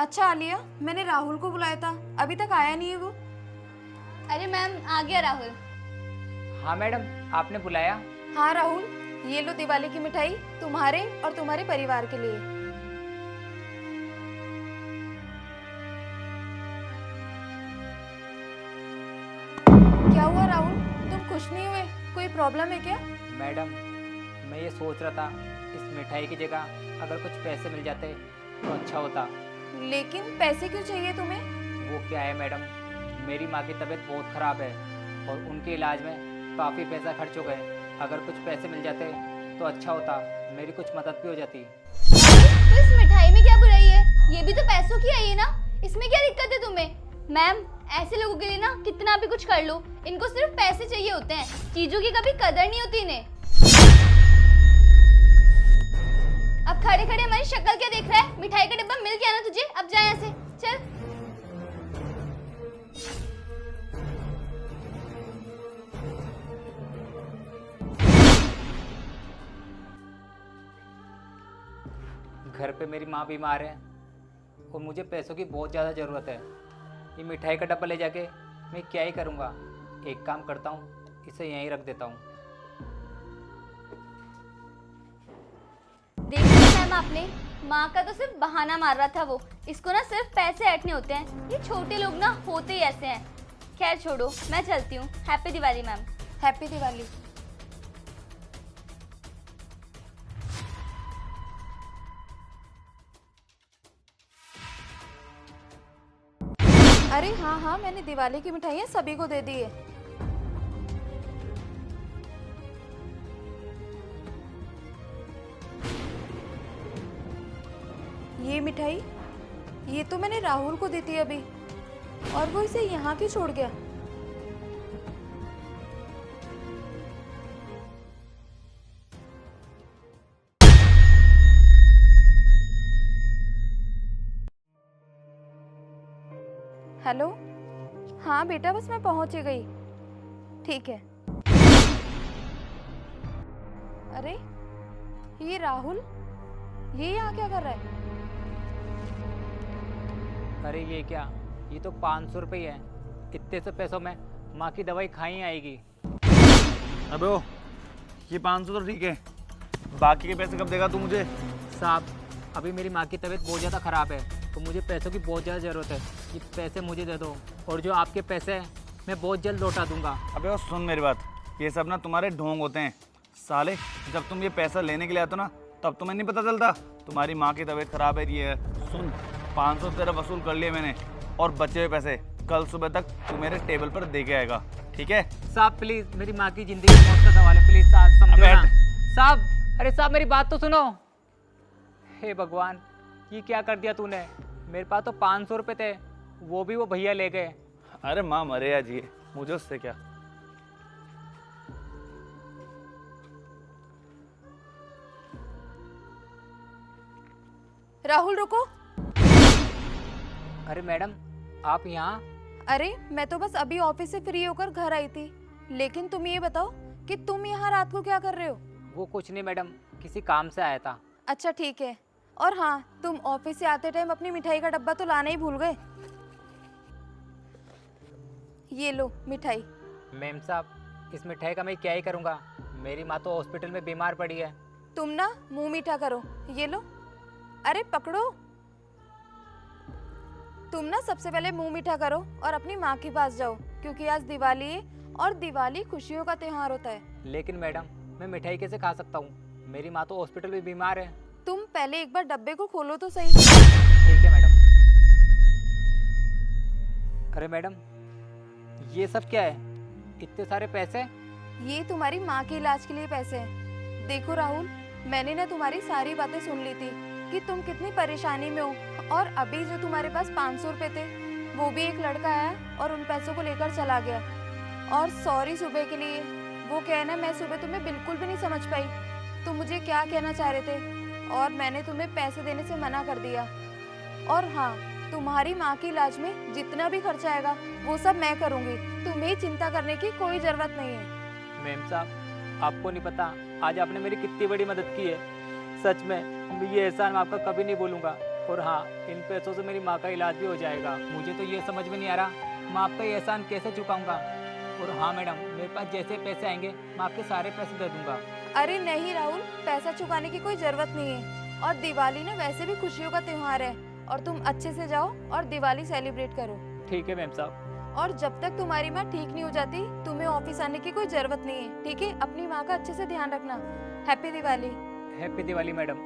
अच्छा आलिया, मैंने राहुल को बुलाया था, अभी तक आया नहीं है वो। अरे मैम, आ गया राहुल। हाँ मैडम, आपने बुलाया? हाँ राहुल, ये लो दिवाली की मिठाई, तुम्हारे और तुम्हारे परिवार के लिए। क्या हुआ राहुल, तुम खुश नहीं हुए? कोई प्रॉब्लम है क्या? मैडम, मैं ये सोच रहा था इस मिठाई की जगह अगर कुछ पैसे मिल जाते तो अच्छा होता। लेकिन पैसे क्यों चाहिए तुम्हें? वो क्या है मैडम, मेरी माँ की तबीयत बहुत ख़राब है और उनके इलाज में काफ़ी पैसा खर्च हो गए। अगर कुछ पैसे मिल जाते तो अच्छा होता, मेरी कुछ मदद भी हो जाती। तो इस मिठाई में क्या बुराई है? ये भी तो पैसों की आई है ना, इसमें क्या दिक्कत है तुम्हें? मैम, ऐसे लोगों के लिए ना कितना भी कुछ कर लो, इनको सिर्फ पैसे चाहिए होते हैं, चीजों की कभी कदर नहीं होती इन्हें। अब खड़े खड़े हमारी शक्ल क्या देख रहा है? मिठाई का डिब्बा मिल गया ना तुझे, अब जा यहाँ से, चल। घर पे मेरी माँ बीमार है और मुझे पैसों की बहुत ज़्यादा ज़रूरत है। ये मिठाई का डब्बा ले जाके मैं क्या ही करूँगा। एक काम करता हूँ, इसे यहीं रख देता हूँ। देखा मैम आपने, माँ का तो सिर्फ बहाना मार रहा था वो। इसको ना सिर्फ पैसे ऐंठने होते हैं, ये छोटे लोग ना होते ही ऐसे हैं। खैर छोड़ो, मैं चलती हूँ। Happy Diwali ma'am. Happy Diwali. अरे हाँ हाँ, मैंने दिवाली की मिठाइयाँ सभी को दे दी है। ये मिठाई, ये तो मैंने राहुल को दी थी अभी, और वो इसे यहाँ क्यों छोड़ गया? हेलो, हाँ बेटा, बस मैं पहुंच ही गई। ठीक है। अरे ये राहुल, ये यहाँ क्या कर रहा है? अरे ये क्या, ये तो 500 रुपये है। इतने से पैसों में माँ की दवाई खाई आएगी। अबे ओ, ये 500 तो ठीक है, बाकी के पैसे कब देगा तू मुझे? साहब, अभी मेरी माँ की तबीयत बहुत ज़्यादा ख़राब है तो मुझे पैसों की बहुत ज़्यादा ज़रूरत है। ये पैसे मुझे दे दो और जो आपके पैसे हैं मैं बहुत जल्द लौटा दूंगा। अबे ओ सुन मेरी बात, ये सब ना तुम्हारे ढोंग होते हैं साले। जब तुम ये पैसा लेने के लिए आते हो ना, तब तुम्हें नहीं पता चलता तुम्हारी माँ की तबीयत खराब है। ये सुन, 500 तेरा वसूल कर लिए मैंने, और बचे हुए पैसे कल सुबह तक तू मेरे टेबल पर दे के आएगा, ठीक है? साहब प्लीज़, मेरी माँ की ज़िंदगी मौत का सवाल है, प्लीज़ साहब समझो ना। साहब, अरे साहब मेरी बात तो सुनो। हे भगवान, ये क्या कर दिया तूने? मेरे पास तो 500 रुपये थे, वो भी वो भैया ले गए। अरे माँ मरे या जिए, मुझे उससे क्या। राहुल रुको। अरे मैडम, आप यहाँ? अरे मैं तो बस अभी ऑफिस से फ्री होकर घर आई थी, लेकिन तुम ये बताओ कि तुम यहाँ रात को क्या कर रहे हो? वो कुछ नहीं मैडम, किसी काम से आया था। अच्छा ठीक है। और हाँ, तुम ऑफिस से आते टाइम अपनी मिठाई का डब्बा तो लाना ही भूल गए। ये लो मिठाई। मैम साहब, इस मिठाई का मैं क्या ही करूँगा? मेरी माँ तो हॉस्पिटल में बीमार पड़ी है। तुम ना मुंह मीठा करो, ये लो। अरे पकड़ो। तुम ना सबसे पहले मुंह मीठा करो और अपनी माँ के पास जाओ, क्योंकि आज दिवाली है और दिवाली खुशियों का त्योहार होता है। लेकिन मैडम, मैं मिठाई कैसे खा सकता हूँ? मेरी माँ तो हॉस्पिटल में बीमार है। तुम पहले एक बार डब्बे को खोलो तो सही। ठीक है मैडम। अरे मैडम, ये सब क्या है? इतने सारे पैसे? ये तुम्हारी माँ के इलाज के लिए पैसे हैं। देखो राहुल, मैंने ना तुम्हारी सारी बातें सुन ली थी कि तुम कितनी परेशानी में हो, और अभी जो तुम्हारे पास 500 रुपये थे, वो भी एक लड़का आया और उन पैसों को लेकर चला गया। और सॉरी सुबह के लिए। वो कहना, मैं सुबह तुम्हें बिल्कुल भी नहीं समझ पाई तुम मुझे क्या कहना चाह रहे थे, और मैंने तुम्हें पैसे देने से मना कर दिया। और हाँ, तुम्हारी माँ के इलाज में जितना भी खर्चा आएगा वो सब मैं करूँगी, तुम्हें चिंता करने की कोई ज़रूरत नहीं है। मैम साहब, आपको नहीं पता आज आपने मेरी कितनी बड़ी मदद की है। सच में मैं ये एहसान आपका कभी नहीं भूलूंगा। और हाँ, इन पैसों से मेरी माँ का इलाज भी हो जाएगा। मुझे तो ये समझ में नहीं आ रहा मैं आपका ये एहसान कैसे चुकाऊंगा। और हाँ मैडम, मेरे पास जैसे पैसे आएंगे मैं आपके सारे पैसे दे दूंगा। अरे नहीं राहुल, पैसा चुकाने की कोई जरूरत नहीं है। और दिवाली ना वैसे भी खुशियों का त्योहार है, और तुम अच्छे से जाओ और दिवाली सेलिब्रेट करो। ठीक है मैम साहब। और जब तक तुम्हारी माँ ठीक नहीं हो जाती तुम्हें ऑफिस आने की कोई जरूरत नहीं है, ठीक है? अपनी माँ का अच्छे से ध्यान रखना। Happy Diwali. Happy Diwali madam.